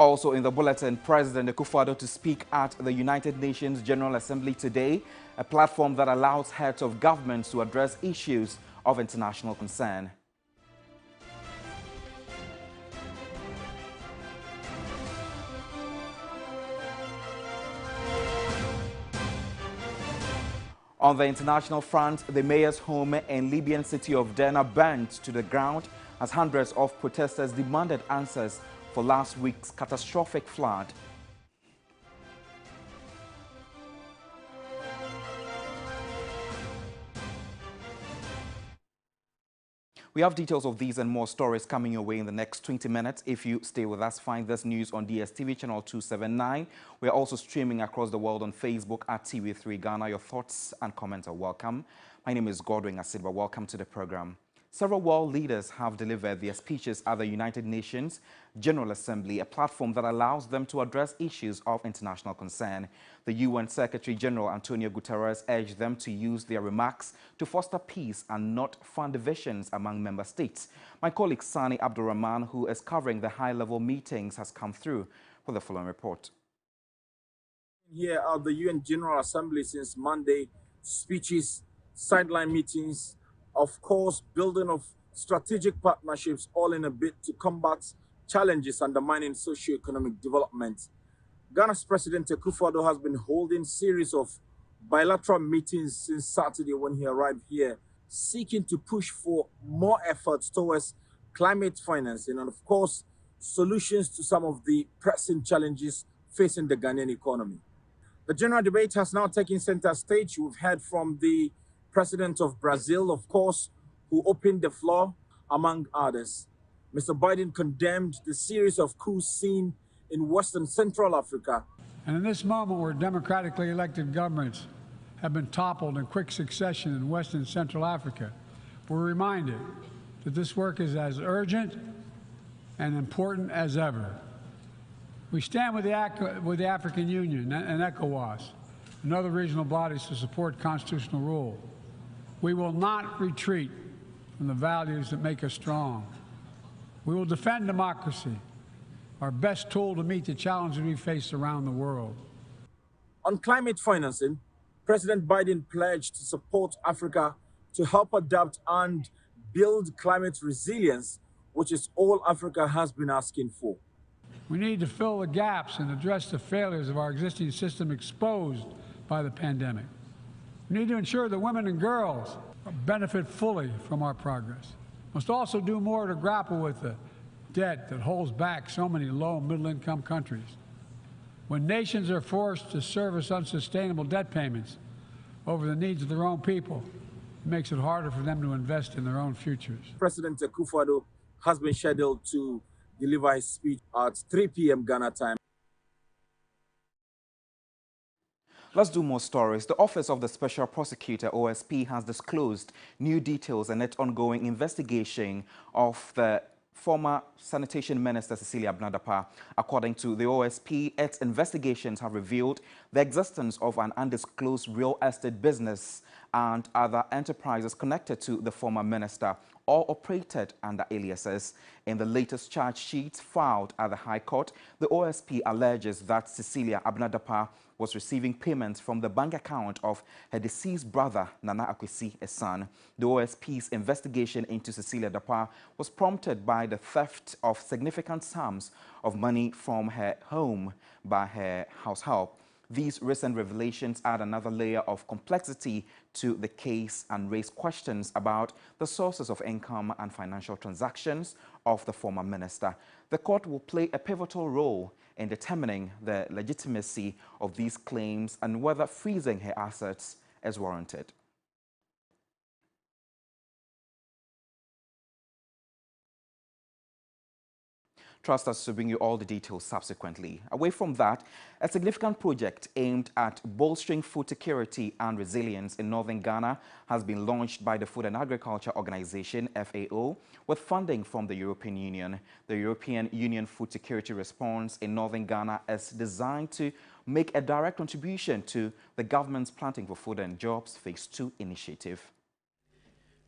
Also in the bulletin, President Akufo-Addo to speak at the United Nations General Assembly today, a platform that allows heads of governments to address issues of international concern. On the international front, the mayor's home in Libyan city of Derna burned to the ground as hundreds of protesters demanded answers for last week's catastrophic flood. We have details of these and more stories coming your way in the next 20 minutes. If you stay with us, find this news on DSTV channel 279. We are also streaming across the world on Facebook at TV3 Ghana. Your thoughts and comments are welcome. My name is Godwin Asidba. Welcome to the program. Several world leaders have delivered their speeches at the United Nations General Assembly, a platform that allows them to address issues of international concern. The UN Secretary General Antonio Guterres urged them to use their remarks to foster peace and not fund divisions among member states. My colleague Sani Abdurrahman, who is covering the high-level meetings, has come through with the following report. Here at the UN General Assembly since Monday, speeches, sideline meetings, of course, building of strategic partnerships, all in a bid to combat challenges undermining socio-economic development. Ghana's President Akufo-Addo has been holding a series of bilateral meetings since Saturday when he arrived here, seeking to push for more efforts towards climate financing and, of course, solutions to some of the pressing challenges facing the Ghanaian economy. The general debate has now taken center stage. We've heard from the President of Brazil, of course, who opened the floor, among others. Mr. Biden condemned the series of coups seen in Western Central Africa. And in this moment where democratically elected governments have been toppled in quick succession in Western Central Africa, we're reminded that this work is as urgent and important as ever. We stand with the African Union and ECOWAS and other regional bodies to support constitutional rule. We will not retreat from the values that make us strong. We will defend democracy, our best tool to meet the challenges we face around the world. On climate financing, President Biden pledged to support Africa to help adapt and build climate resilience, which is all Africa has been asking for. We need to fill the gaps and address the failures of our existing system exposed by the pandemic. We need to ensure that women and girls benefit fully from our progress. We must also do more to grapple with the debt that holds back so many low and middle-income countries. When nations are forced to service unsustainable debt payments over the needs of their own people, it makes it harder for them to invest in their own futures. President Akufo-Addo has been scheduled to deliver his speech at 3 p.m. Ghana time. Let's do more stories. The Office of the Special Prosecutor, OSP, has disclosed new details in its ongoing investigation of the former Sanitation Minister Cecilia Abena-Dapaah. According to the OSP, its investigations have revealed the existence of an undisclosed real estate business and other enterprises connected to the former minister, all operated under aliases. In the latest charge sheets filed at the High Court, the OSP alleges that Cecilia Abena-Dapaah was receiving payments from the bank account of her deceased brother, Nana Akwesi, a son. The OSP's investigation into Cecilia Dapaah was prompted by the theft of significant sums of money from her home by her house help. These recent revelations add another layer of complexity to the case and raise questions about the sources of income and financial transactions of the former minister. The court will play a pivotal role in determining the legitimacy of these claims and whether freezing her assets is warranted. Trust us to bring you all the details subsequently. Away from that, a significant project aimed at bolstering food security and resilience in northern Ghana has been launched by the Food and Agriculture Organization, FAO, with funding from the European Union. The European Union Food Security Response in northern Ghana is designed to make a direct contribution to the government's Planting for Food and Jobs Phase 2 initiative.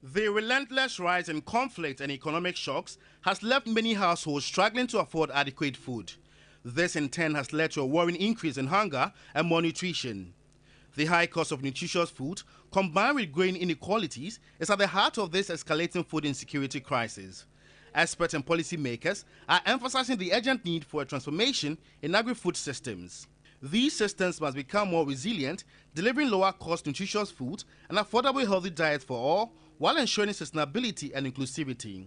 The relentless rise in conflict and economic shocks has left many households struggling to afford adequate food. This in turn has led to a worrying increase in hunger and malnutrition. The high cost of nutritious food, combined with growing inequalities, is at the heart of this escalating food insecurity crisis. Experts and policymakers are emphasizing the urgent need for a transformation in agri-food systems. These systems must become more resilient, delivering lower-cost nutritious food and affordable healthy diets for all, while ensuring sustainability and inclusivity.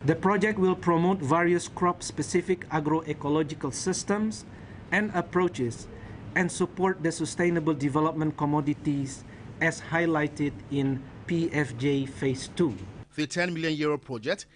The project will promote various crop-specific agroecological systems and approaches and support the sustainable development commodities as highlighted in PFJ Phase 2. The €10 million project